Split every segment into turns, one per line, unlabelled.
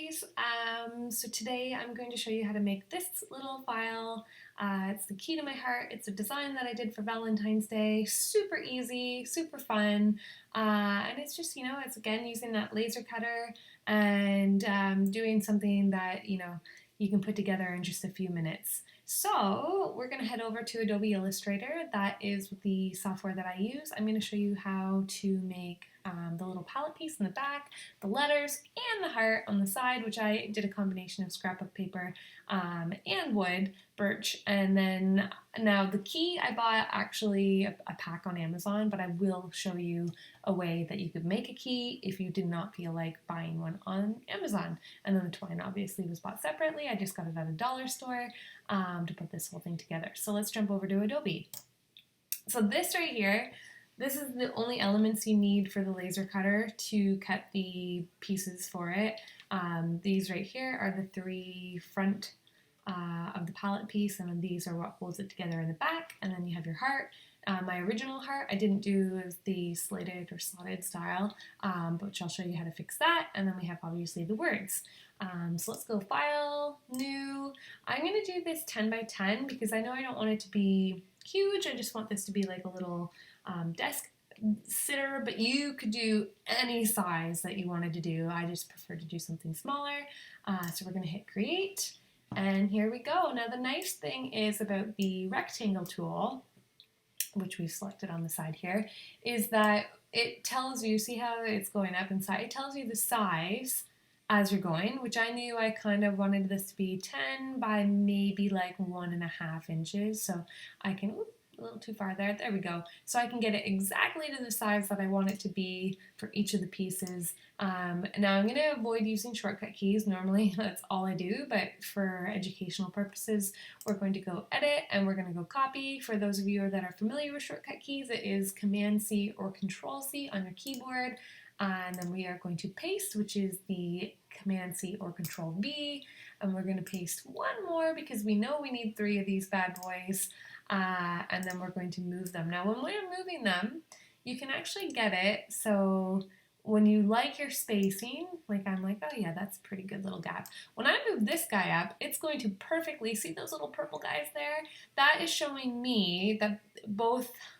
guys, so today I'm going to show you how to make this little file. It's the key to my heart. It's a design that I did for Valentine's Day. Super easy, super fun, and it's just, it's again using that laser cutter and doing something that, you can put together in just a few minutes. So we're going to head over to Adobe Illustrator. That is the software that I use. I'm going to show you how to make the little palette piece in the back, the letters, and the heart on the side, which I did a combination of scrapbook paper and wood, birch. And then now the key I bought actually a pack on Amazon, but I will show you a way that you could make a key if you did not feel like buying one on Amazon. And then the twine obviously was bought separately. I just got it at a dollar store to put this whole thing together. So let's jump over to Adobe. So this right here, this is the only elements you need for the laser cutter to cut the pieces for it. These right here are the three front of the palette piece, and then these are what holds it together in the back, and then you have your heart. My original heart I didn't do the slated or slotted style, which I'll show you how to fix that, and then we have obviously the words. So let's go File, New. I'm going to do this 10 by 10 because I know I don't want it to be huge. I just want this to be like a little desk sitter, but you could do any size that you wanted to do. I just prefer to do something smaller. So we're going to hit Create. And here we go. Now the nice thing is about the rectangle tool, which we've selected on the side here, is that it tells you, see how it's going up inside? It tells you the size as you're going, which I knew I kind of wanted this to be 10 by maybe like 1.5 inches. So I can, a little too far there. There we go. So I can get it exactly to the size that I want it to be for each of the pieces. Now I'm going to avoid using shortcut keys. Normally that's all I do, but for educational purposes, we're going to go Edit and we're going to go Copy. For those of you that are familiar with shortcut keys, it is Command-C or Control-C on your keyboard. And then we are going to paste, which is the Command-C or Control-V. And we're going to paste one more because we know we need 3 of these bad boys. And then we're going to move them. Now when we're moving them, you can actually get it so when you like your spacing, like I'm like, oh yeah, that's a pretty good little gap. When I move this guy up, it's going to perfectly, see those little purple guys there? That is showing me that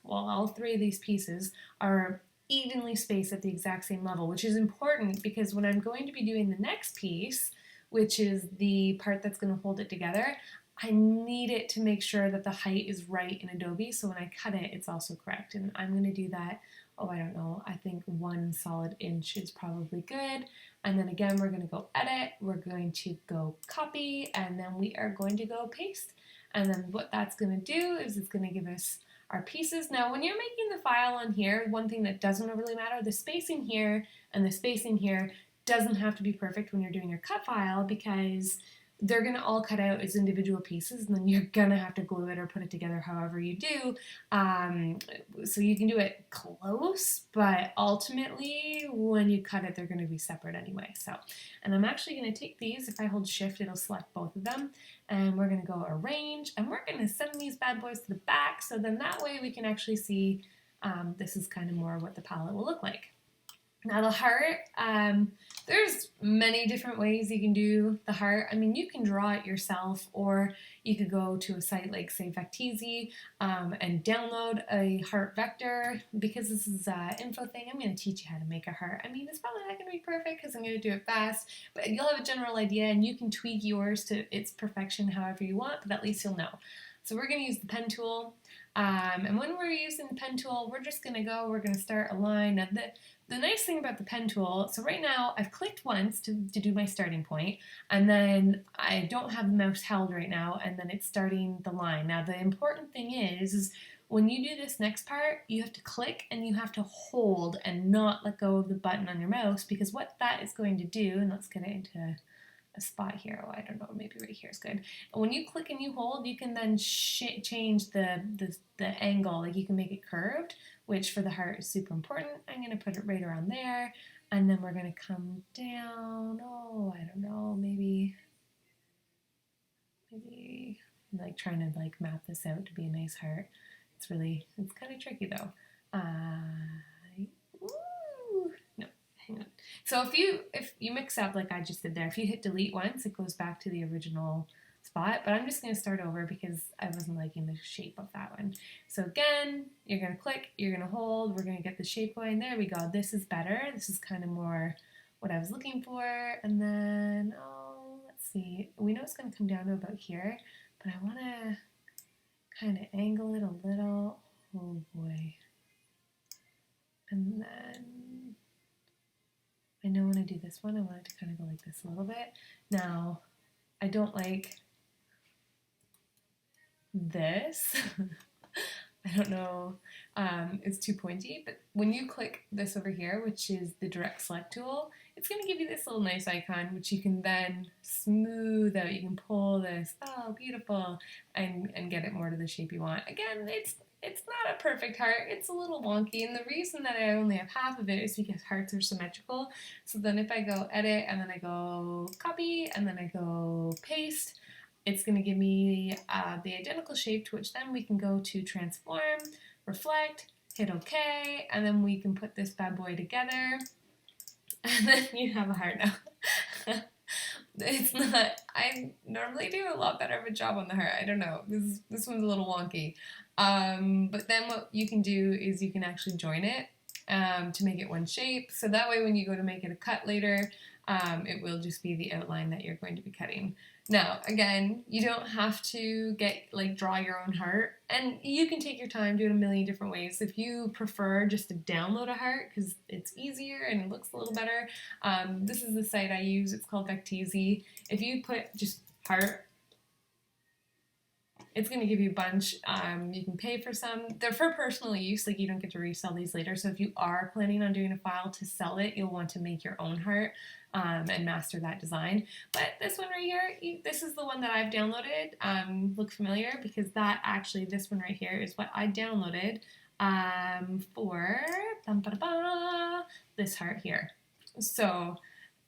all 3 of these pieces are evenly spaced at the exact same level, which is important because when I'm going to be doing the next piece, which is the part that's going to hold it together, I need it to make sure that the height is right in Adobe, so when I cut it, it's also correct. And I'm going to do that, I don't know, I think 1 solid inch is probably good. And then again, we're going to go Edit, we're going to go Copy, and then we are going to go Paste. And then what that's going to do is it's going to give us our pieces. Now, when you're making the file on here, one thing that doesn't really matter, the spacing here and the spacing here doesn't have to be perfect when you're doing your cut file because they're going to all cut out as individual pieces and then you're going to have to glue it or put it together however you do. So you can do it close, but ultimately when you cut it, they're going to be separate anyway. So, and I'm actually going to take these. If I hold Shift, it'll select both of them. And we're going to go Arrange, and we're going to send these bad boys to the back. So then that way we can actually see this is kind of more what the palette will look like. Now the heart, there's many different ways you can do the heart. I mean, you can draw it yourself, or you could go to a site like, say, Vecteezy and download a heart vector. Because this is an info thing, I'm going to teach you how to make a heart. I mean, it's probably not going to be perfect because I'm going to do it fast, but you'll have a general idea, and you can tweak yours to its perfection however you want, but at least you'll know. So we're going to use the pen tool, and when we're using the pen tool, we're going to start a line. Now, the nice thing about the pen tool, so right now I've clicked once to do my starting point, and then I don't have the mouse held right now, and then it's starting the line. Now the important thing is when you do this next part, you have to click and you have to hold and not let go of the button on your mouse, because what that is going to do, and let's get it into a spot here, I don't know, maybe right here is good. And when you click and you hold, you can then change the angle, like you can make it curved, which for the heart is super important. I'm going to put it right around there, and then we're going to come down, I don't know, maybe like trying to like map this out to be a nice heart. It's kind of tricky though. Ooh, no, hang on. So if you mix up like I just did there, if you hit delete once, it goes back to the original spot, but I'm just going to start over because I wasn't liking the shape of that one. So again, you're going to click, you're going to hold, we're going to get the shape going. There we go. This is better. This is kind of more what I was looking for. And then, oh, let's see. We know it's going to come down to about here, but I want to kind of angle it a little. Oh boy. And then I know when I do this one, I want it to kind of go like this a little bit. Now, I don't like this. I don't know, it's too pointy, but when you click this over here, which is the direct select tool, it's going to give you this little nice icon, which you can then smooth out. You can pull this, oh, beautiful, and get it more to the shape you want. Again, it's not a perfect heart, it's a little wonky, and the reason that I only have half of it is because hearts are symmetrical. So then if I go edit, and then I go copy, and then I go paste, it's going to give me the identical shape, to which then we can go to transform, reflect, hit OK, and then we can put this bad boy together, and then you have a heart now. It's not, I normally do a lot better of a job on the heart. I don't know, this one's a little wonky. But then what you can do is you can actually join it to make it one shape. So that way when you go to make it a cut later, it will just be the outline that you're going to be cutting. Now, again, you don't have to draw your own heart, and you can take your time, do it a million different ways. If you prefer just to download a heart because it's easier and it looks a little better, this is the site I use. It's called Vecteezy. If you put just heart, it's going to give you a bunch. You can pay for some. They're for personal use, like you don't get to resell these later. So if you are planning on doing a file to sell it, you'll want to make your own heart and master that design. But this one right here, this is the one that I've downloaded. Look familiar because this one right here is what I downloaded for this heart here. So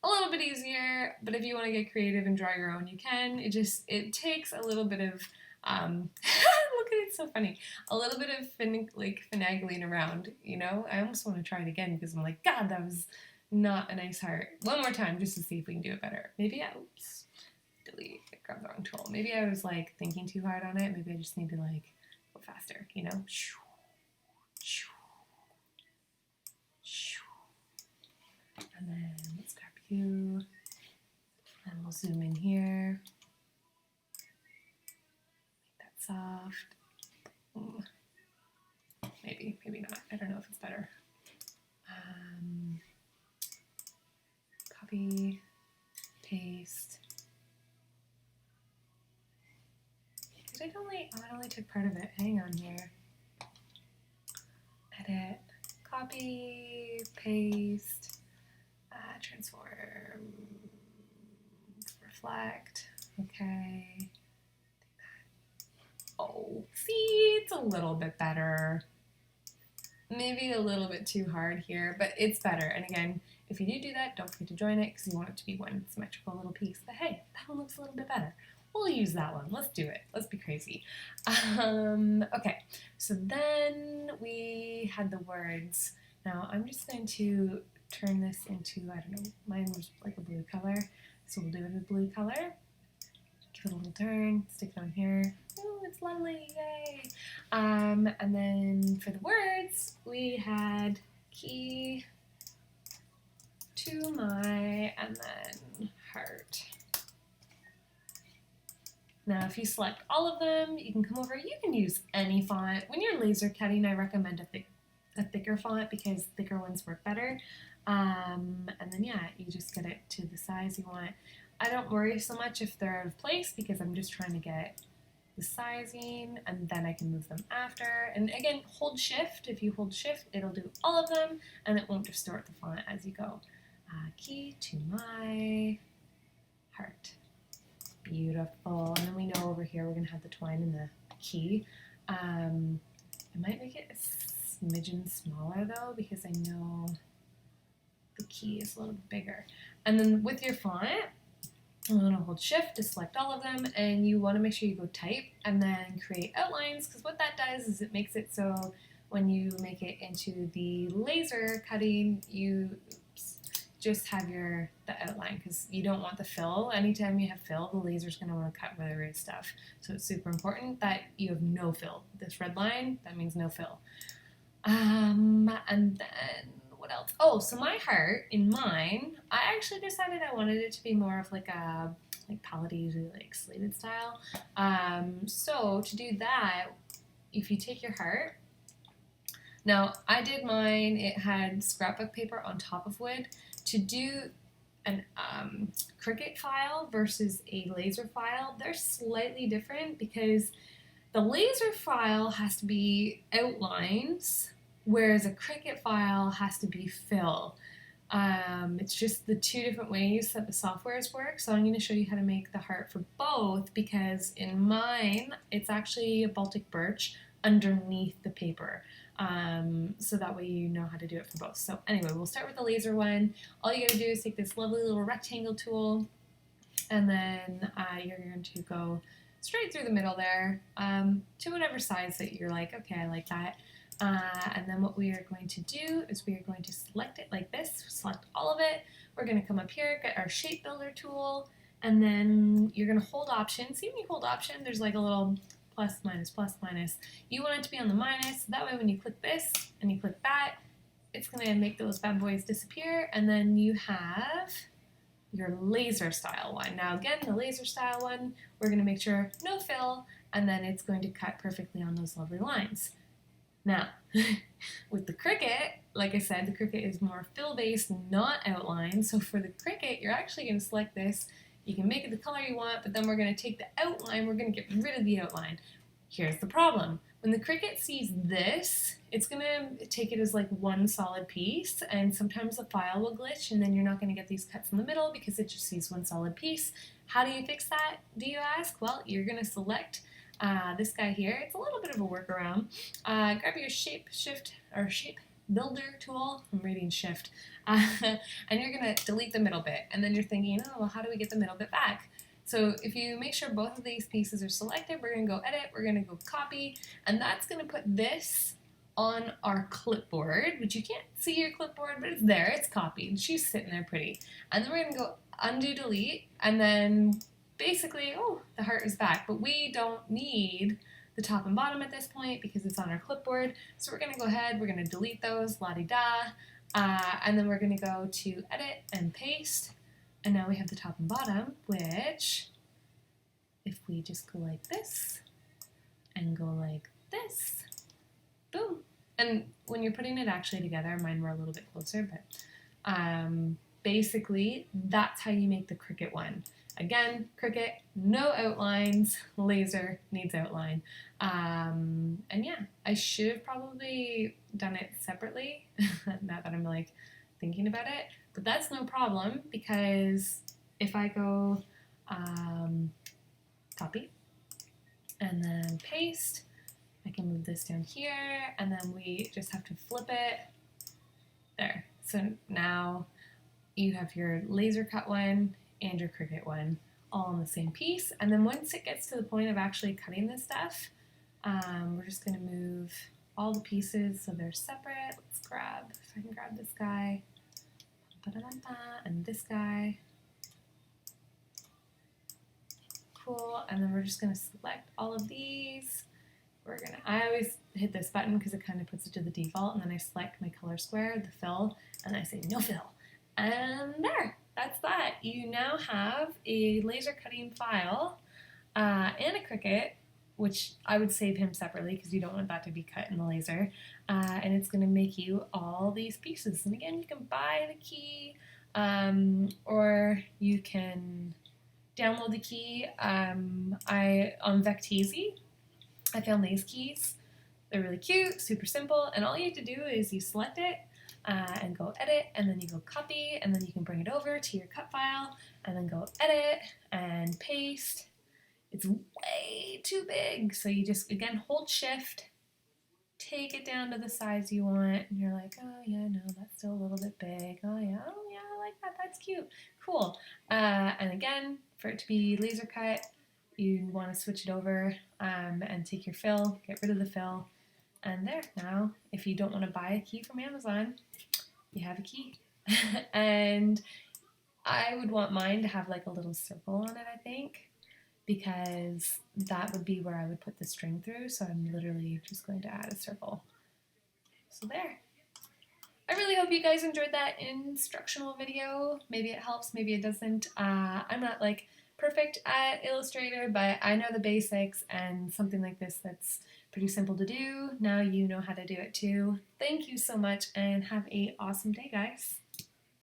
a little bit easier, but if you want to get creative and draw your own, you can. It takes a little bit of look at it, so funny. A little bit of finagling around, you know. I almost want to try it again because I'm like, God, that was not a nice heart. One more time just to see if we can do it better. Maybe oops, delete, I grabbed the wrong tool. Maybe I was like thinking too hard on it. Maybe I just need to like go faster, you know. And then let's grab you, and we'll zoom in here. Soft. Maybe not. I don't know if it's better. Copy, paste. Did I only? Oh, I only took part of it. Hang on here. Edit, copy, paste, transform, reflect. Okay. Oh, see, it's a little bit better. Maybe a little bit too hard here, but it's better. And again, if you do that, don't forget to join it because you want it to be one symmetrical little piece. But hey, that one looks a little bit better. We'll use that one. Let's do it. Let's be crazy. Okay, so then we had the words. Now I'm just going to turn this into, I don't know, mine was like a blue color. So we'll do it in blue color. Give it a little turn, stick it on here. Oh, it's lovely, yay! And then for the words, we had key to my, and then heart. Now, if you select all of them, you can come over, you can use any font. When you're laser cutting, I recommend a thicker font because thicker ones work better. And then, yeah, you just get it to the size you want. I don't worry so much if they're out of place because I'm just trying to get the sizing and then I can move them after. And again, hold shift. If you hold shift, it'll do all of them and it won't distort the font as you go. Key to my heart. Beautiful. And then we know over here we're going to have the twine and the key. I might make it a smidgen smaller though because I know the key is a little bit bigger. And then with your font, I'm going to hold shift to select all of them, and you want to make sure you go type and then create outlines, because what that does is it makes it so when you make it into the laser cutting, just have the outline, because you don't want the fill. Anytime you have fill, the laser's going to want to cut where there is stuff. So it's super important that you have no fill. This red line, that means no fill. And then what else? Oh, so my heart in mine, I actually decided I wanted it to be more of like a palette-y, like slated style. So to do that, if you take your heart, now I did mine, it had scrapbook paper on top of wood. To do an Cricut file versus a laser file, they're slightly different because the laser file has to be outlines, whereas a Cricut file has to be fill. It's just the two different ways that the softwares work. So I'm going to show you how to make the heart for both, because in mine, it's actually a Baltic birch underneath the paper. So that way you know how to do it for both. So anyway, we'll start with the laser one. All you gotta do is take this lovely little rectangle tool, and then you're going to go straight through the middle there, to whatever size that you're like, okay, I like that. And then what we are going to do is we are going to select it like this, select all of it. We're going to come up here, get our shape builder tool, and then you're going to hold option. See when you hold option, there's like a little plus, minus, plus, minus. You want it to be on the minus, so that way when you click this and you click that, it's going to make those bad boys disappear, and then you have your laser style one. Now again, the laser style one, we're going to make sure no fill, and then it's going to cut perfectly on those lovely lines. Now, with the Cricut, like I said, the Cricut is more fill-based, not outline. So for the Cricut, you're actually going to select this. You can make it the color you want, but then we're going to take the outline, we're going to get rid of the outline. Here's the problem. When the Cricut sees this, it's going to take it as like one solid piece, and sometimes the file will glitch, and then you're not going to get these cuts in the middle because it just sees one solid piece. How do you fix that, do you ask? Well, you're going to select this guy here. It's a little bit of a workaround. Grab your shape builder tool. I'm reading shift. And you're going to delete the middle bit. And then you're thinking, oh, well, how do we get the middle bit back? So if you make sure both of these pieces are selected, we're going to go edit, we're going to go copy, and that's going to put this on our clipboard, which you can't see your clipboard, but it's there, it's copied. She's sitting there pretty. And then we're going to go undo delete, and then basically, oh, the heart is back, but we don't need the top and bottom at this point because it's on our clipboard. So we're going to go ahead, we're going to delete those, la-di-da, and then we're going to go to edit and paste, and now we have the top and bottom, which, if we just go like this, and go like this, boom. And when you're putting it actually together, mine were a little bit closer, but basically, that's how you make the Cricut one. Again, Cricut, no outlines, laser needs outline. And yeah, I should have probably done it separately, now that I'm like thinking about it, but that's no problem, because if I go copy and then paste, I can move this down here, and then we just have to flip it there. So now you have your laser cut one and your Cricut one all on the same piece. And then once it gets to the point of actually cutting this stuff, we're just going to move all the pieces so they're separate. Let's grab, if I can grab this guy, and this guy. Cool. And then we're just going to select all of these. I always hit this button because it kind of puts it to the default, and then I select my color square, the fill, and I say no fill. And there, that's that. You now have a laser cutting file and a Cricut, which I would save him separately because you don't want that to be cut in the laser. And it's going to make you all these pieces. And again, you can buy the key, or you can download the key. On Vecteezy, I found these keys. They're really cute, super simple, and all you have to do is you select it and go edit, and then you go copy, and then you can bring it over to your cut file, and then go edit and paste. It's way too big, so you just, again, hold shift, take it down to the size you want, and you're like, oh yeah, no, that's still a little bit big. Oh yeah, I like that, that's cute, cool. And again, for it to be laser cut, you want to switch it over and take your fill, get rid of the fill, and there. Now, if you don't want to buy a key from Amazon, you have a key. And I would want mine to have like a little circle on it, I think, because that would be where I would put the string through. So I'm literally just going to add a circle. So there. I really hope you guys enjoyed that instructional video. Maybe it helps, maybe it doesn't. I'm not like perfect at Illustrator, but I know the basics, and something like this that's pretty simple to do, now you know how to do it too. Thank you so much and have an awesome day, guys.